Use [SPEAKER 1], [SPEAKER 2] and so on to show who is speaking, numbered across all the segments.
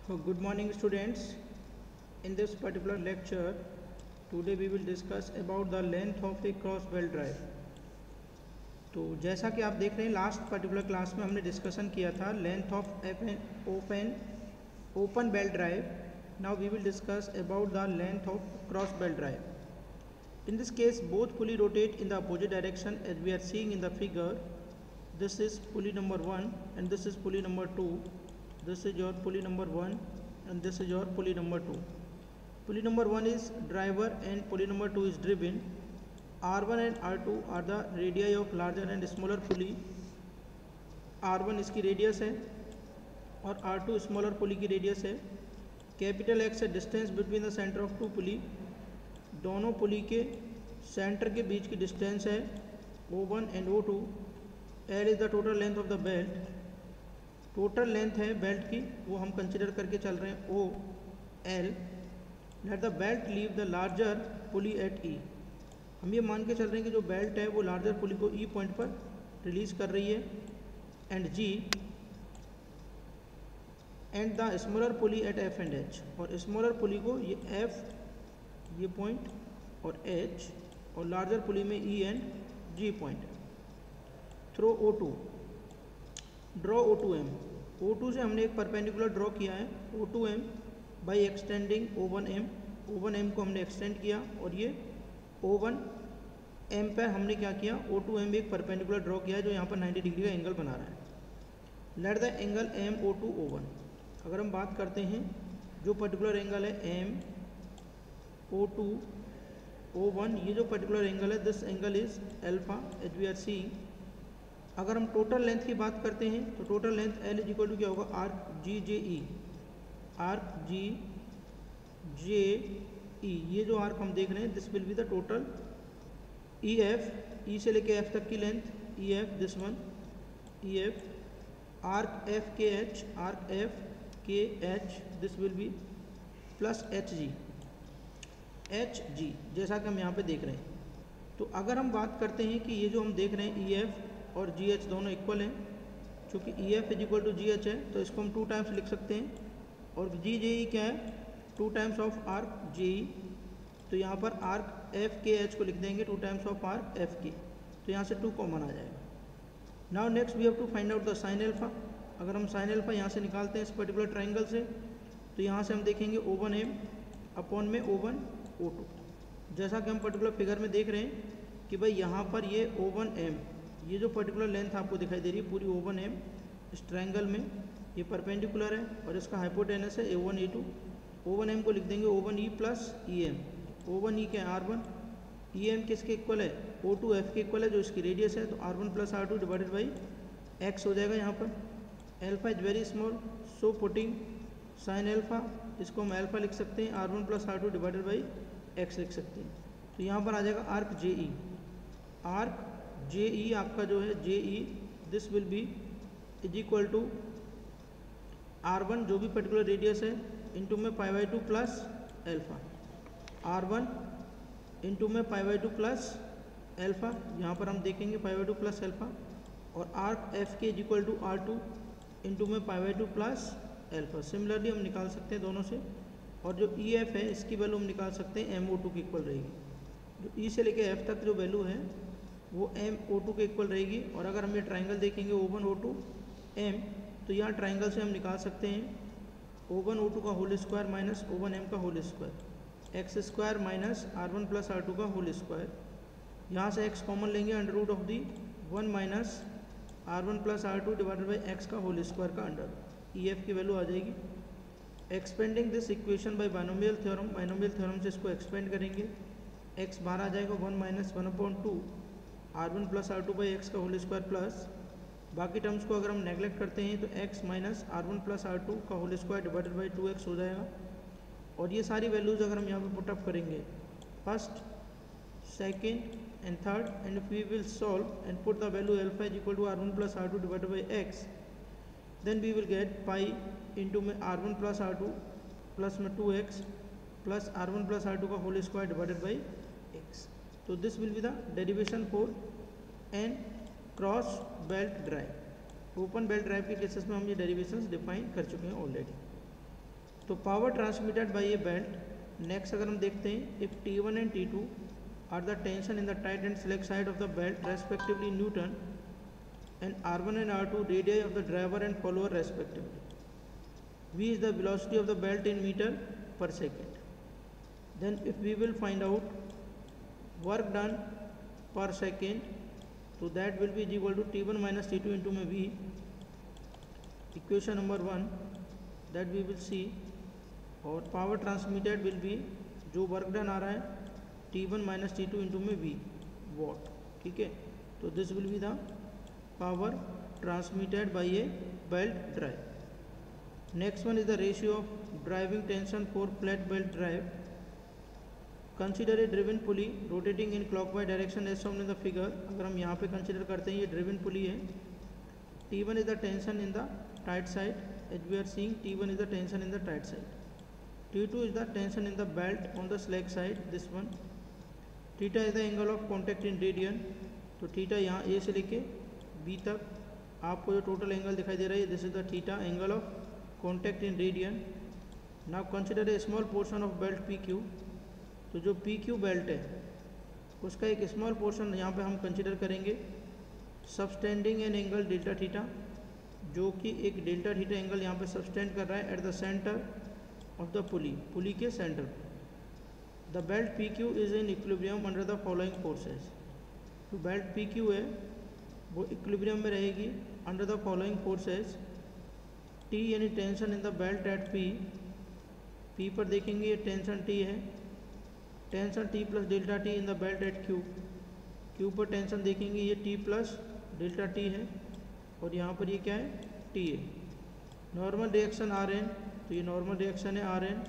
[SPEAKER 1] So good morning students. In this particular lecture, today we will discuss about the length of a cross belt drive. तो जैसा कि आप देख रहे हैं लास्ट पर्टिकुलर क्लास में हमने डिस्कशन किया था length of an open belt drive. Now we will discuss about the length of cross belt drive. In this case, both pulley rotate in the opposite direction as we are seeing in the figure. This is pulley number 1 and this is pulley number 2. This is your pulley number 1 and this is your pulley number 2. Pulley number 1 is driver and pulley number 2 is driven. R1 and R2 are the radii of larger and smaller pulley. R1 इसकी radius है और R2 smaller पुली की radius है. Capital X है distance between the centre of two pulley. दोनों pulley के centre के बीच की डिस्टेंस है O1 and O2. L is the total length of the belt. Total length है बेल्ट की वो हम कंसिडर करके चल रहे हैं O L. Let the belt leave the larger pulley at E. हम ये मान के चल रहे हैं कि जो बेल्ट है वो लार्जर पुली को E पॉइंट पर रिलीज कर रही है and G and the smaller pulley at F and H. और स्मॉलर पुली को ये F ये पॉइंट और H और लार्जर पुली में E and G point. Through O2. Draw O2M. O2 से हमने एक परपेंडिकुलर ड्रॉ किया है O2M by extending O1M. O1M को हमने एक्सटेंड किया और ये O1M पर हमने क्या किया O2M एक परपेंडिकुलर ड्रॉ किया है जो यहाँ पर 90 डिग्री का एंगल बना रहा है. Let the angle MO2 O1. अगर हम बात करते हैं जो पर्टिकुलर एंगल है MO2 O1 ये जो पर्टिकुलर एंगल है this angle is alpha as we are seeing. अगर हम टोटल लेंथ की बात करते हैं तो total length L is equal to क्या होगा आर्क जी जे ई. आर्क जी जे ई ये जो आर्क हम देख रहे हैं this will be the total E F. E से लेके एफ तक की length E F this one E F. Arc F K H arc F K H this will be plus H G जैसा कि हम यहाँ पे देख रहे हैं. तो अगर हम बात करते हैं कि ये जो हम देख रहे हैं ई एफ और जी एच दोनों इक्वल हैं क्योंकि E F is equal to G H है तो इसको हम 2 टाइम्स लिख सकते हैं. और जी जे ई क्या है 2 टाइम्स ऑफ आर्क जे ई. तो यहाँ पर आर्क एफ के एच को लिख देंगे 2 टाइम्स ऑफ आर्क एफ के. तो यहाँ से 2 कॉमन आ जाएगा. Now next we have to find out the sine alpha. अगर हम साइन एल्फा यहाँ से निकालते हैं इस पर्टिकुलर ट्राइंगल से तो यहाँ से हम देखेंगे O1M अपॉन में O1 O2. जैसा कि हम पर्टिकुलर फिगर में देख रहे हैं कि भाई यहाँ पर ये O1M ये जो पर्टिकुलर लेंथ आपको दिखाई दे रही है पूरी O1M इस ट्राइंगल में ये परपेंडिकुलर है और इसका हाइपोटेनस है A1 A2. O1M को लिख देंगे O1E प्लस EM. O1E क्या है R1. EM किसके इक्वल है O2 F के इक्वल है जो इसकी रेडियस है तो R1 plus R2 divided by X हो जाएगा. यहाँ पर alpha is very small so putting sine alpha इसको हम एल्फा लिख सकते हैं R1 plus R2 divided by X लिख सकते हैं. तो यहाँ पर आ जाएगा आर्क जे ई. आर्क जे ई आपका जो है J E this will be is equal to R1 जो भी पर्टिकुलर रेडियस है इंटू में π/2 प्लस एल्फा. R1 इंटू में π/2 प्लस एल्फा यहाँ पर हम देखेंगे π/2 प्लस एल्फा. और arc F K is equal to R2 into में π/2 प्लस एल्फा. सिमिलरली हम निकाल सकते हैं दोनों से. और जो ई एफ है इसकी वैल्यू हम निकाल सकते हैं MO2 की इक्वल रहेगी. जो ई से लेके एफ तक जो वैल्यू है वो MO2 के इक्वल रहेगी. और अगर हम ये ट्राइंगल देखेंगे O1 O2 M तो यहाँ ट्राइंगल से हम निकाल सकते हैं O1 O2 का होल स्क्वायर माइनस O1M का whole square x square minus R1 plus R2 का होल स्क्वायर. यहाँ से x कॉमन लेंगे under root of the 1 minus R1 plus R2 divided by x का होल स्क्वायर का under. E F की value आ जाएगी. Expanding this equation by binomial theorem. Binomial theorem से इसको एक्सपेंड करेंगे x बाहर आ जाएगा 1 minus 1/2 R1 plus R2 by x का होल स्क्वायर प्लस बाकी टर्म्स को अगर हम नेगलेक्ट करते हैं तो x minus R1 plus R2 का whole square divided by 2x हो जाएगा. और ये सारी वैल्यूज़ अगर हम यहाँ पर पुटअप करेंगे first second and third and if we will solve and put the value alpha is equal to R1 plus R2 divided by x then we will get pi into में R1 plus R2 plus में 2x plus R1 plus R2 का whole square divided by x. तो this will be the derivation for an cross belt drive. Open belt drive के cases में हम ये derivations define कर चुके हैं ऑलरेडी. तो power transmitted by a belt. Next अगर हम देखते हैं, if T1 and T2 are the tension in the tight and slack side of the belt respectively newton and R1 and R2 radii of the driver and follower respectively. V is the velocity of the belt in meter per second. Then if we will find out work done per second, so that will be equal to T1 minus T2 into V. Equation number 1 that we will see, और power transmitted will be जो work done आ रहा है T1 minus T2 into V watt, ठीक है। तो this will be the power transmitted by a belt drive. Next one is the ratio of driving tension for flat belt drive. Consider a driven pulley rotating in clockwise direction as shown in the figure. अगर हम यहाँ पे consider करते हैं, ये driven pulley है। T1 is the tension in the tight side, as we are seeing T1 is the tension in the tight side. T2 is the tension in the belt on the slack side, this one. Theta is the angle of contact in radian. तो theta यहाँ A से लेके B तक आपको जो total angle दिखाई दे रहा है, this is the theta angle of contact in radian. Now consider a small portion of belt PQ। तो जो PQ बेल्ट है उसका एक स्मॉल पोर्शन यहाँ पे हम कंसिडर करेंगे, सबस्टेंडिंग एन एंगल डेल्टा थीटा, जो कि एक डेल्टा थीटा एंगल यहाँ पे सबस्टेंड कर रहा है at the centre of the pulley के centre. The belt PQ is in equilibrium under the following forces. तो बेल्ट PQ है वो इक्विलिब्रियम में रहेगी under the following forces. T यानी tension in the belt at P पर देखेंगे ये टेंशन T है, tension T plus delta T in the belt at Q पर टेंशन देखेंगे ये T प्लस डेल्टा T है, और यहाँ पर ये क्या है T है। नॉर्मल रिएक्शन Rn, तो ये नॉर्मल रिएक्शन है Rn।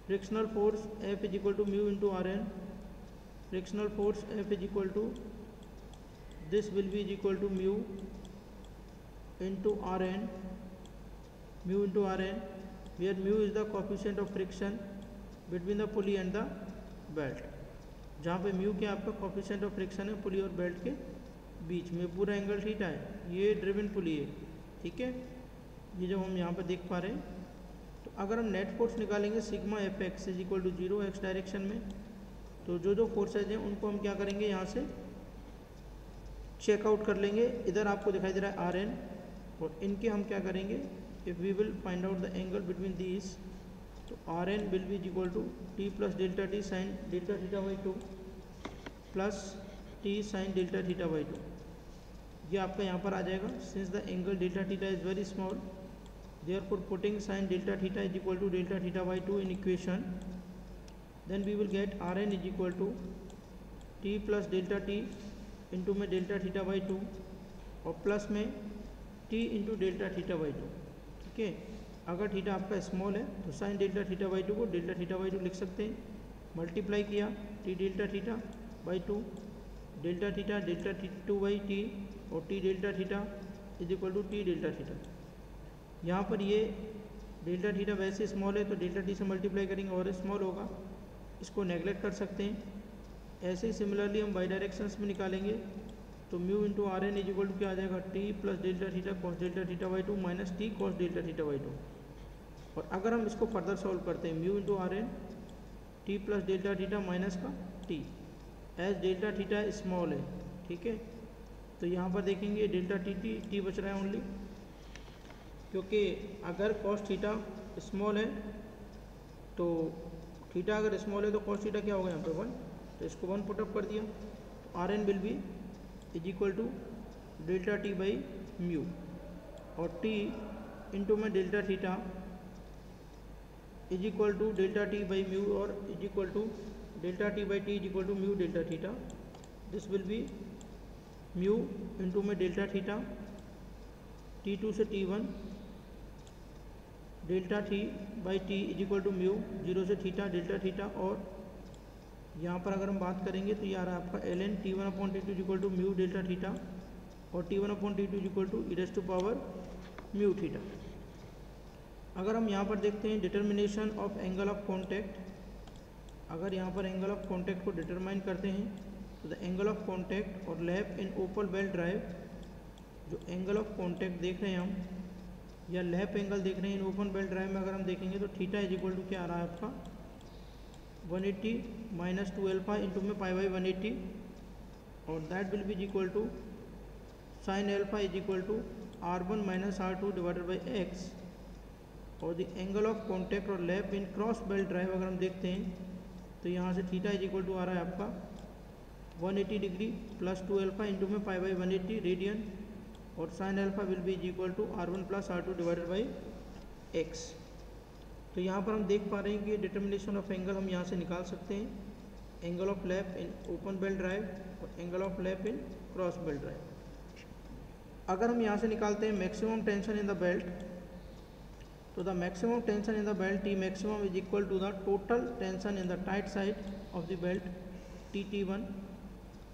[SPEAKER 1] Frictional force F is equal to mu into Rn। Frictional force F is equal to this will be equal to mu into Rn, mu into Rn, where mu is the coefficient of friction between the pulley and the belt। जहाँ पे mu क्या आपका coefficient of friction है पुली और belt के बीच में, पूरा angle theta है, ये ड्रिवन पुली है, ठीक है। ये जब हम यहाँ पे देख पा रहे हैं, तो अगर हम नेट फोर्स निकालेंगे sigma Fx is equal to 0 x direction में, तो जो जो फोर्सेज हैं उनको हम क्या करेंगे यहाँ से चेकआउट कर लेंगे। इधर आपको दिखाई दे रहा है Rn, और इनके हम क्या करेंगे, if we will find out the angle between these, तो Rn will be equal to T plus delta T sine delta theta by 2 plus T sine delta theta by 2। ये आपका यहाँ पर आ जाएगा, since the angle delta theta is very small, therefore putting sine delta theta is equal to delta theta by 2 in equation, then we will get Rn is equal to T plus delta T into में delta theta by 2 और plus में T into delta theta by 2, ठीक है। अगर theta आपका small है तो sign delta theta by 2 को डेल्टा थीटा बाई 2 लिख सकते हैं। मल्टीप्लाई किया T delta theta by 2, delta theta delta 2 by T और T delta theta is equal to T delta theta. यहाँ पर ये डेल्टा थीटा वैसे स्मॉल है तो डेल्टा T से मल्टीप्लाई करेंगे और स्मॉल होगा, इसको नेगलेक्ट कर सकते हैं। ऐसे ही सिमिलरली हम बाई डायरेक्शंस में निकालेंगे, तो mu into Rn is equal to क्या आ जाएगा T plus delta theta cos delta theta by 2 minus T cos delta theta by 2। और अगर हम इसको फर्दर सॉल्व करते हैं, mu into Rn T plus delta theta minus का T, as delta theta small है, ठीक है। तो यहाँ पर देखेंगे डेल्टा T बच रहा है ओनली, क्योंकि अगर कॉस थीटा स्मॉल है तो थीटा अगर स्मॉल है तो कॉस थीटा क्या होगा यहाँ पे 1, तो इसको 1 पुटअप कर दिया, तो Rn will be is equal to delta T by mu, और T इंटू में delta theta is equal to delta T by mu, और is equal to delta T by T is equal to mu delta theta. This will be mu into में delta theta T2 से T1 delta T by T is equal to mu 0 से theta delta theta, और यहाँ पर अगर हम बात करेंगे तो ये आ रहा है आपका ln T1 upon T2 is equal to mu delta theta, और T1 upon T2 is equal to e to power mu theta. अगर हम यहाँ पर देखते हैं determination of angle of contact, अगर यहाँ पर एंगल ऑफ कॉन्टैक्ट को डिटरमाइन करते हैं, तो द एंगल ऑफ कॉन्टैक्ट और lap in open belt drive, जो एंगल ऑफ कॉन्टैक्ट देख रहे हैं हम या लैप एंगल देख रहे हैं इन ओपन बेल्ट ड्राइव में, अगर हम देखेंगे तो थीटा इज इक्वल टू क्या आ रहा है आपका 180 माइनस 2 अल्फा इंटू में पाई बाई 180, और that will be equal to sine alpha is equal to R1 minus R2 divided by x. और द एंगल ऑफ कॉन्टैक्ट और lap in cross belt drive अगर हम देखते हैं तो यहाँ से थीटा इज इक्वल टू आ रहा है आपका 180 डिग्री प्लस 2 अल्फा इंटू में पाई बाई 180 रेडियन, और sine alpha will be is equal to R1 plus R2 divided by x. तो यहाँ पर हम देख पा रहे हैं कि डिटर्मिनेशन ऑफ एंगल हम यहाँ से निकाल सकते हैं, angle of lap in open belt drive और angle of lap in cross belt drive. अगर हम यहाँ से निकालते हैं maximum tension in the belt, तो the maximum tension in the belt T maximum is equal to the total tension in the tight side of the belt T1.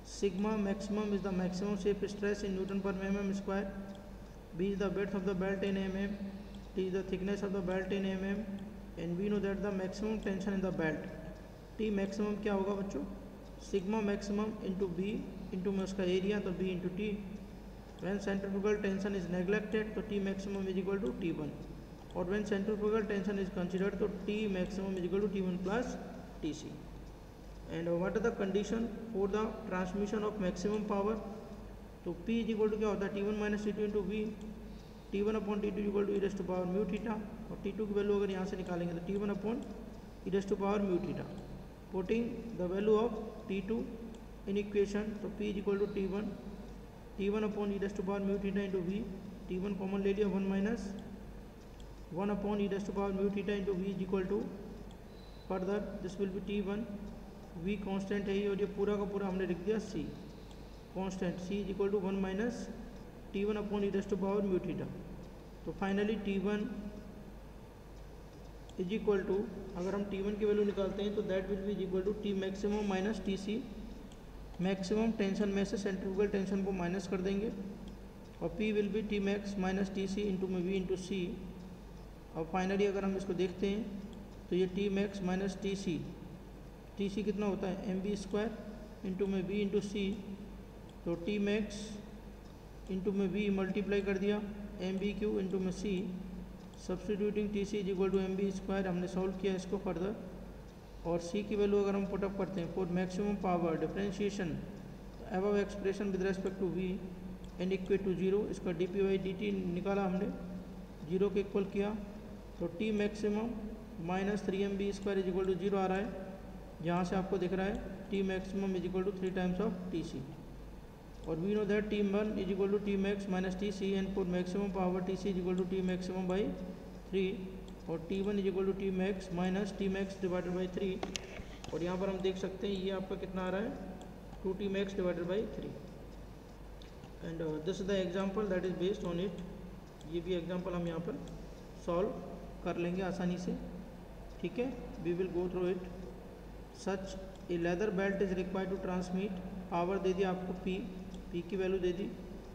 [SPEAKER 1] Sigma maximum is the maximum shape stress in Newton per mm square. B is the width of the belt in mm. T is the thickness of the belt in mm. And we know that the maximum tension in the belt T maximum क्या होगा बच्चों, sigma maximum into B into में उसका एरिया, तो B into T. When centrifugal tension is neglected तो T maximum is equal to T1, और when centrifugal tension is considered तो T maximum is equal to T1 plus TC। And what are the condition for the transmission of maximum power, तो P is equal to क्या होता है T1 minus T2 into we, T1 upon T2 is equal to e raise to power mu theta, और T2 की value अगर यहाँ से निकालेंगे तो T1 upon E raise to power mu theta. Putting the value of T2 in equation, तो P is equal to T1 upon E raise to power mu theta into we, T1 common ले लिया 1 minus 1 upon E raise to power mu theta into v is equal to, further this will be T1, v constant है ये, और ये पूरा का पूरा हमने लिख दिया C constant, C is equal to 1 minus T1 upon E raise to power mu theta. तो finally T1 is equal to, अगर हम T1 की वैल्यू निकालते हैं तो that will be is equal to T maximum minus TC। Maximum tension में से centrifugal tension को माइनस कर देंगे, और P will be T max minus TC into में V इंटू C। और फाइनली अगर हम इसको देखते हैं तो ये T मैक्स माइनस TC कितना होता है mv स्क्वायर इंटू में V इंटू C, तो T मैक्स इंटू में V मल्टीप्लाई कर दिया mv³ इंटू में C, substituting TC is equal to mv square. हमने सॉल्व किया इसको फर्दर, और C की वैल्यू अगर हम पुटअप करते हैं for maximum power differentiation above expression with respect to V and equal to 0, इसका dp/dt निकाला हमने, 0 के इक्वल किया, तो T maximum minus 3mv square is equal to 0 आ रहा है, जहाँ से आपको दिख रहा है T maximum is equal to 3 times of TC। और we know that T1 is equal to T max minus TC, and for maximum power TC is equal to T maximum by 3, और T1 is equal to T max minus T max divided by 3, और यहाँ पर हम देख सकते हैं ये आपका कितना आ रहा है 2T max divided by 3। And this is the example that is based on it. ये भी एग्जाम्पल हम यहाँ पर सॉल्व कर लेंगे आसानी से, ठीक है। We will go through it. Such a leather belt is required to transmit, power दे दी आपको P की वैल्यू दे दी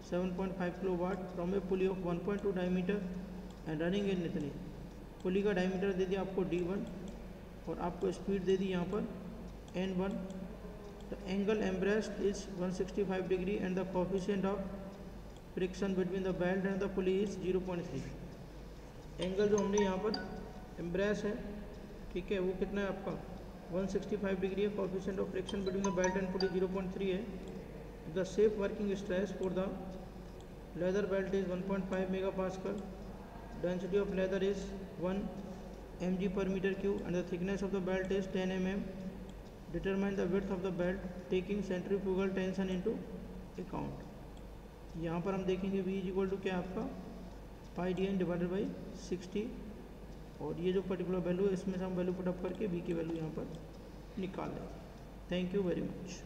[SPEAKER 1] 7.5 kilowatt from a pulley of 1.2 diameter and running in इतनी, पुली का डायमीटर दे दिया आपको D1, और आपको स्पीड दे दी यहाँ पर N1। The angle embraced is 165 degree and the coefficient of friction between the belt and the pulley is 0.3। Angle जो हमने यहाँ पर एम्ब्रेस है, ठीक है, वो कितना है आपका 165 डिग्री है, coefficient of friction between the belt and पुली 0.3 है। The safe working stress for the leather belt is 1.5 megapascal, density of leather is 1 mg per meter cube, and the thickness of the belt is 10 mm. Determine the width of the belt taking centrifugal tension into account। यहाँ पर हम देखेंगे V is equal to क्या आपका πdn divided by 60, और ये जो particular value है इसमें से हम वैल्यू पुटअप करके V की वैल्यू यहाँ पर निकाल लेंगे। Thank you very much.